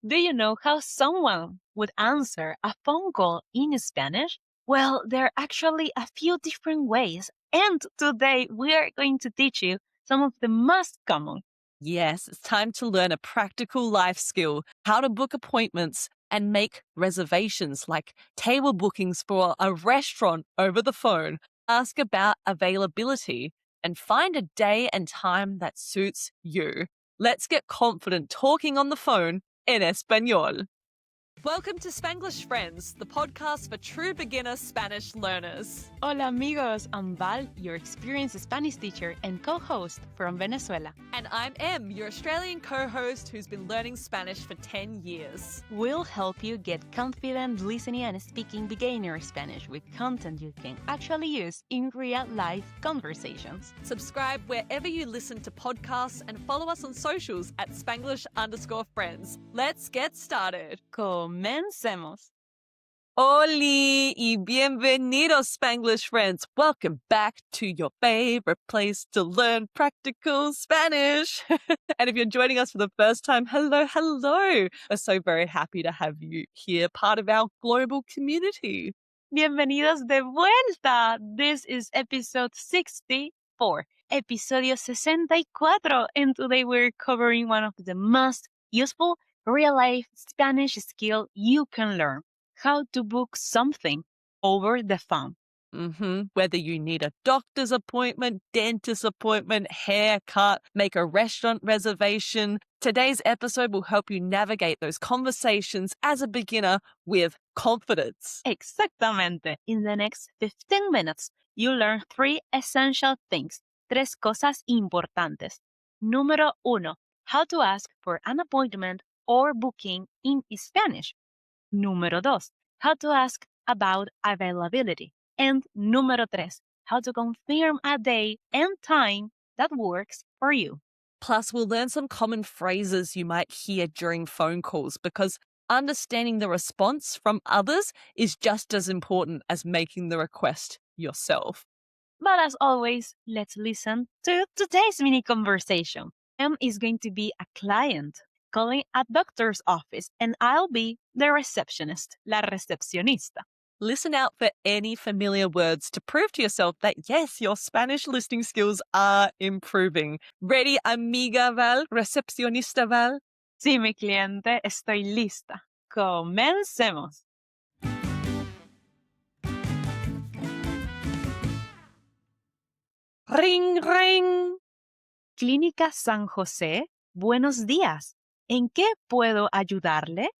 Do you know how someone would answer a phone call in Spanish? Well, there are actually a few different ways, and today we are going to teach you some of the most common. Yes, it's time to learn a practical life skill, how to book appointments and make reservations like table bookings for a restaurant over the phone. Ask about availability and find a day and time that suits you. Let's get confident talking on the phone in Espanol. Welcome to Spanglish Friends, the podcast for true beginner Spanish learners. Hola amigos, I'm Val, your experienced Spanish teacher and co-host from Venezuela. And I'm Em, your Australian co-host who's been learning Spanish for 10 years. We'll help you get confident listening and speaking beginner Spanish with content you can actually use in real-life conversations. Subscribe wherever you listen to podcasts and follow us on socials at Spanglish_friends. Let's get started. Comencemos. Oli y bienvenidos, Spanglish friends. Welcome back to your favorite place to learn practical Spanish. And if you're joining us for the first time, hello. We're so very happy to have you here, part of our global community. Bienvenidos de vuelta. This is episode 64, episodio 64, and today we're covering one of the most useful real-life Spanish skill you can learn. How to book something over the phone. Whether you need a doctor's appointment, dentist appointment, haircut, make a restaurant reservation, today's episode will help you navigate those conversations as a beginner with confidence. Exactamente. In the next 15 minutes, you'll learn 3 essential things. Tres cosas importantes. Número 1. How to ask for an appointment or booking in Spanish. Número 2. How to ask about availability. And número 3. How to confirm a day and time that works for you. Plus, we'll learn some common phrases you might hear during phone calls because understanding the response from others is just as important as making the request yourself. But as always, let's listen to today's mini conversation. Em is going to be a client calling a doctor's office, and I'll be the receptionist, la recepcionista. Listen out for any familiar words to prove to yourself that, yes, your Spanish listening skills are improving. Ready, amiga Val, recepcionista Val? Sí, mi cliente, estoy lista. Comencemos. Ring, ring. Clínica San José, buenos días. ¿En qué puedo ayudarle?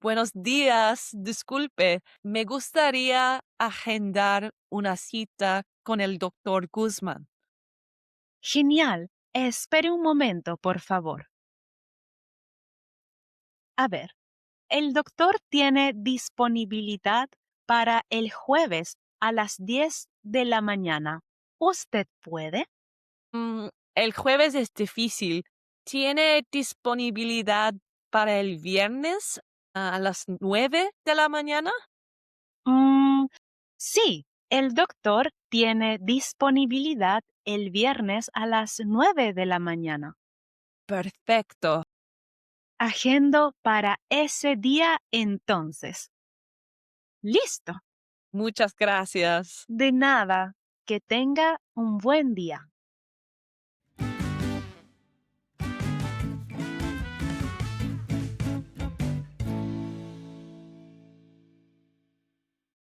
Buenos días, disculpe, me gustaría agendar una cita con el doctor Guzmán. Genial. Espere un momento, por favor. A ver, el doctor tiene disponibilidad para el jueves a las 10 de la mañana. ¿Usted puede? El jueves es difícil. ¿Tiene disponibilidad para el viernes a las 9 de la mañana? Sí, el doctor tiene disponibilidad el viernes a las 9 de la mañana. Perfecto. Agendo para ese día entonces. Listo. Muchas gracias. De nada. Que tenga un buen día.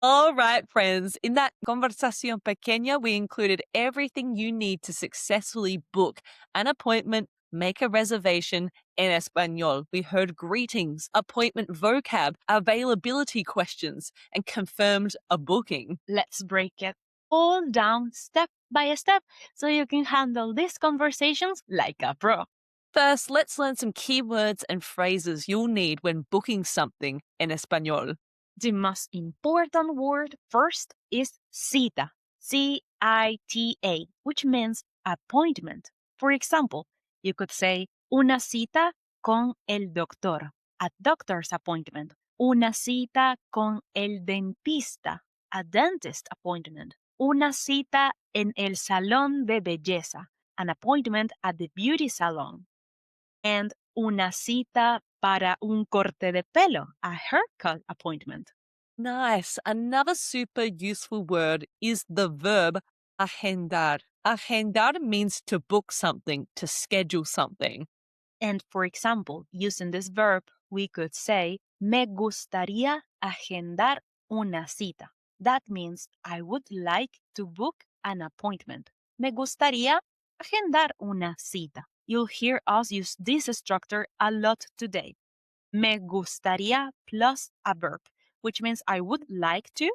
All right, friends. In that conversación pequeña, we included everything you need to successfully book an appointment, make a reservation in Espanol. We heard greetings, appointment vocab, availability questions, and confirmed a booking. Let's break it all down step by step so you can handle these conversations like a pro. First, let's learn some keywords and phrases you'll need when booking something in Espanol. The most important word first is cita, C-I-T-A, which means appointment. For example, you could say una cita con el doctor, a doctor's appointment. Una cita con el dentista, a dentist appointment. Una cita en el salón de belleza, an appointment at the beauty salon. And una cita para un corte de pelo, a haircut appointment. Nice. Another super useful word is the verb agendar. Agendar means to book something, to schedule something. And for example, using this verb, we could say, me gustaría agendar una cita. That means I would like to book an appointment. Me gustaría agendar una cita. You'll hear us use this structure a lot today. Me gustaría plus a verb, which means I would like to.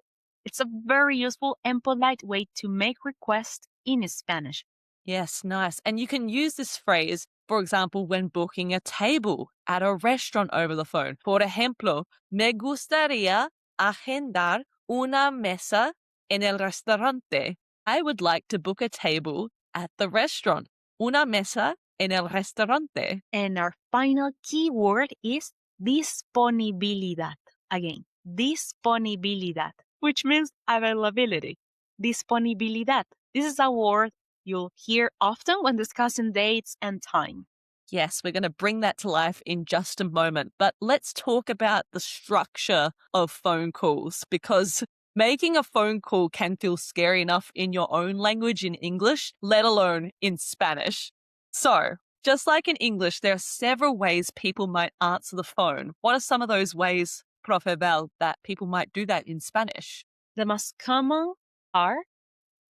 It's a very useful and polite way to make requests in Spanish. Yes, nice. And you can use this phrase, for example, when booking a table at a restaurant over the phone. Por ejemplo, me gustaría agendar una mesa en el restaurante. I would like to book a table at the restaurant. Una mesa en el restaurante. And our final keyword is disponibilidad. Again, disponibilidad, which means availability. Disponibilidad. This is a word you'll hear often when discussing dates and time. Yes, we're going to bring that to life in just a moment. But let's talk about the structure of phone calls because making a phone call can feel scary enough in your own language in English, let alone in Spanish. So, just like in English, there are several ways people might answer the phone. What are some of those ways, Profe Bell, that people might do that in Spanish? The most common are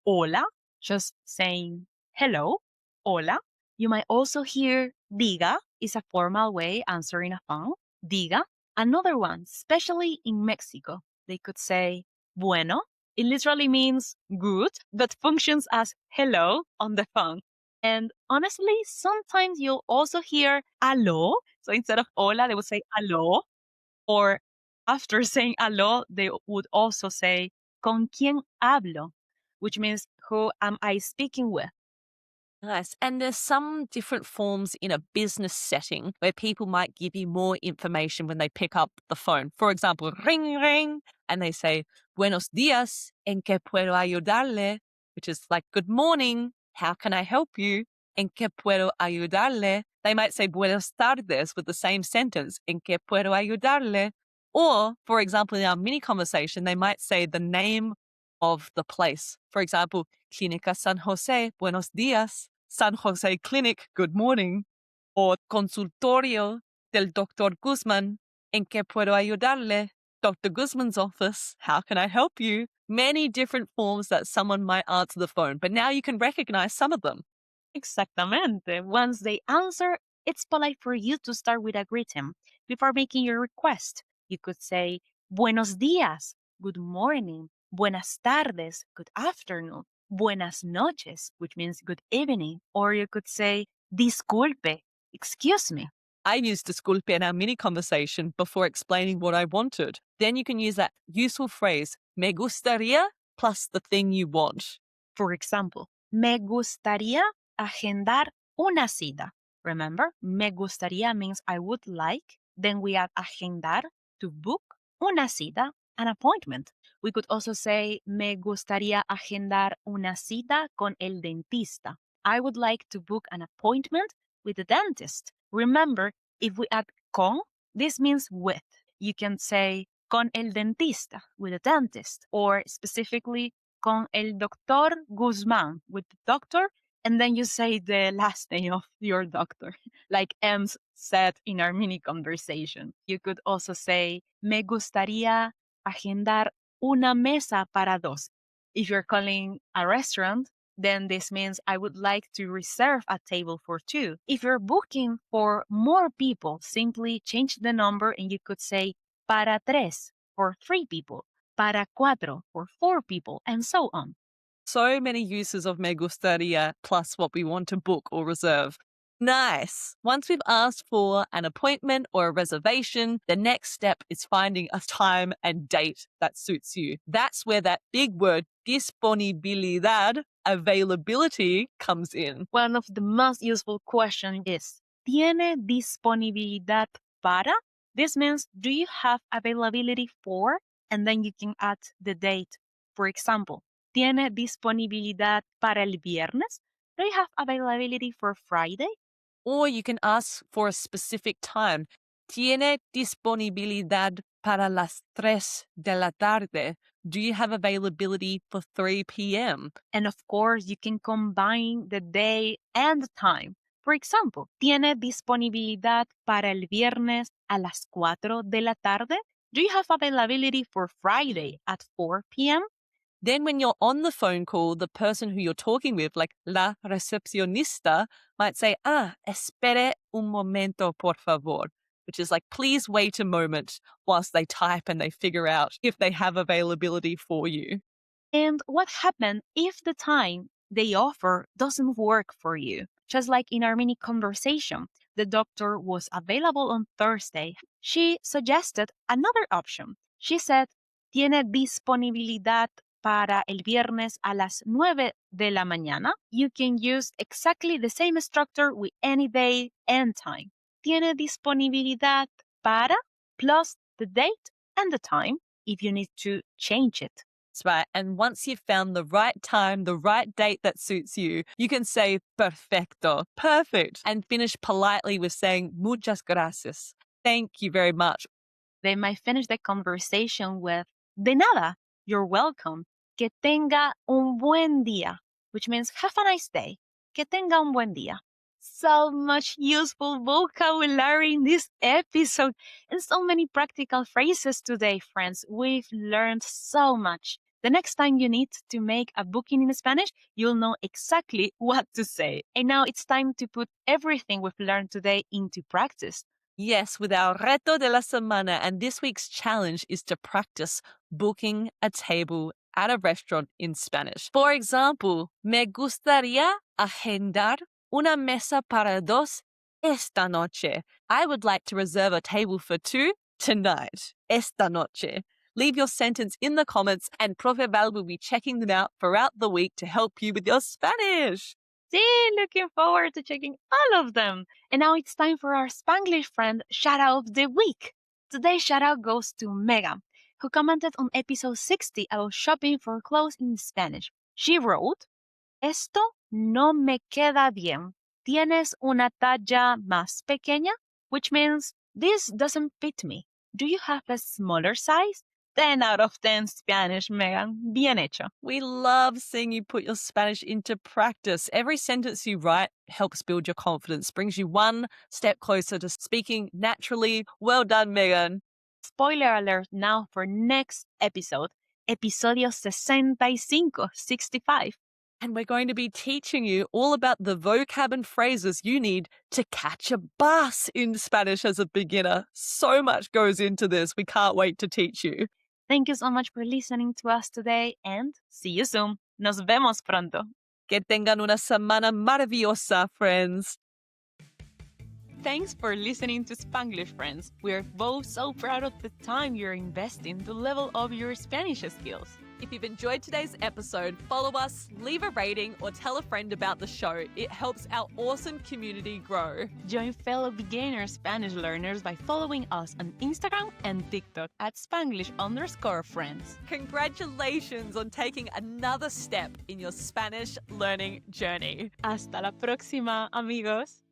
hola, just saying hello, hola. You might also hear diga is a formal way answering a phone. Diga. Another one, especially in Mexico, they could say bueno. It literally means good, but functions as hello on the phone. And honestly, sometimes you'll also hear aló. So instead of hola, they would say aló. Or after saying aló, they would also say con quién hablo, which means who am I speaking with? Nice. And there's some different forms in a business setting where people might give you more information when they pick up the phone. For example, ring, ring, and they say, Buenos días, ¿en qué puedo ayudarle? Which is like, good morning, how can I help you? ¿En qué puedo ayudarle? They might say buenas tardes with the same sentence, ¿en qué puedo ayudarle? Or, for example, in our mini conversation, they might say the name of the place. For example, Clínica San José, buenos días. San José Clinic, good morning. Or consultorio del Dr. Guzman, ¿en qué puedo ayudarle? Dr. Guzman's office, how can I help you? Many different forms that someone might answer the phone, but now you can recognize some of them. Exactamente. Once they answer, it's polite for you to start with a greeting. Before making your request, you could say, Buenos días, good morning. Buenas tardes, good afternoon. Buenas noches, which means good evening. Or you could say, Disculpe, excuse me. I used disculpe in our mini conversation before explaining what I wanted. Then you can use that useful phrase, me gustaría, plus the thing you want. For example, me gustaría agendar una cita. Remember, me gustaría means I would like. Then we add agendar to book una cita, an appointment. We could also say, me gustaría agendar una cita con el dentista. I would like to book an appointment with the dentist. Remember, if we add con, this means with. You can say con el dentista, with a dentist, or specifically con el doctor Guzmán, with the doctor, and then you say the last name of your doctor, like Ems said in our mini conversation. You could also say, me gustaría agendar una mesa para dos. If you're calling a restaurant, then this means I would like to reserve a table for two. If you're booking for more people, simply change the number and you could say para tres for three people, para cuatro for four people, and so on. So many uses of me gustaría plus what we want to book or reserve. Nice. Once we've asked for an appointment or a reservation, the next step is finding a time and date that suits you. That's where that big word disponibilidad, availability, comes in. One of the most useful questions is, ¿tiene disponibilidad para? This means, do you have availability for? And then you can add the date. For example, ¿tiene disponibilidad para el viernes? Do you have availability for Friday? Or you can ask for a specific time. ¿Tiene disponibilidad para las 3 de la tarde? Do you have availability for 3 p.m.? And of course, you can combine the day and the time. For example, ¿tiene disponibilidad para el viernes a las 4 de la tarde? Do you have availability for Friday at 4 p.m.? Then when you're on the phone call, the person who you're talking with, like la recepcionista, might say, espere un momento, por favor, which is like, please wait a moment whilst they type and they figure out if they have availability for you. And what happens if the time they offer doesn't work for you? Just like in our mini conversation, the doctor was available on Thursday. She suggested another option. She said, ¿tiene disponibilidad para el viernes a las 9 de la mañana? You can use exactly the same structure with any day and time. ¿Tiene disponibilidad para plus the date and the time if you need to change it? That's right. And once you've found the right time, the right date that suits you, you can say perfecto, perfect, and finish politely with saying muchas gracias. Thank you very much. They might finish the conversation with de nada, you're welcome. Que tenga un buen día, which means have a nice day. Que tenga un buen día. So much useful vocabulary in this episode and so many practical phrases today, friends. We've learned so much. The next time you need to make a booking in Spanish, you'll know exactly what to say. And now it's time to put everything we've learned today into practice. Yes, with our reto de la semana, and this week's challenge is to practice booking a table at a restaurant in Spanish. For example, me gustaría agendar una mesa para dos esta noche. I would like to reserve a table for two tonight, esta noche. Leave your sentence in the comments and Profe Val will be checking them out throughout the week to help you with your Spanish. See, looking forward to checking all of them. And now it's time for our Spanglish friend shout out of the week. Today's shout out goes to Megan, who commented on episode 60 about shopping for clothes in Spanish. She wrote, Esto no me queda bien. ¿Tienes una talla más pequeña? Which means, this doesn't fit me. Do you have a smaller size? 10 out of 10 Spanish, Megan. Bien hecho. We love seeing you put your Spanish into practice. Every sentence you write helps build your confidence, brings you one step closer to speaking naturally. Well done, Megan. Spoiler alert now for next episode, episodio 65. And we're going to be teaching you all about the vocab and phrases you need to catch a bus in Spanish as a beginner. So much goes into this. We can't wait to teach you. Thank you so much for listening to us today and see you soon. Nos vemos pronto. Que tengan una semana maravillosa, friends. Thanks for listening to Spanglish, friends. We're both so proud of the time you're investing to level up your Spanish skills. If you've enjoyed today's episode, follow us, leave a rating, or tell a friend about the show. It helps our awesome community grow. Join fellow beginner Spanish learners by following us on Instagram and TikTok at Spanglish_friends. Congratulations on taking another step in your Spanish learning journey. Hasta la próxima, amigos.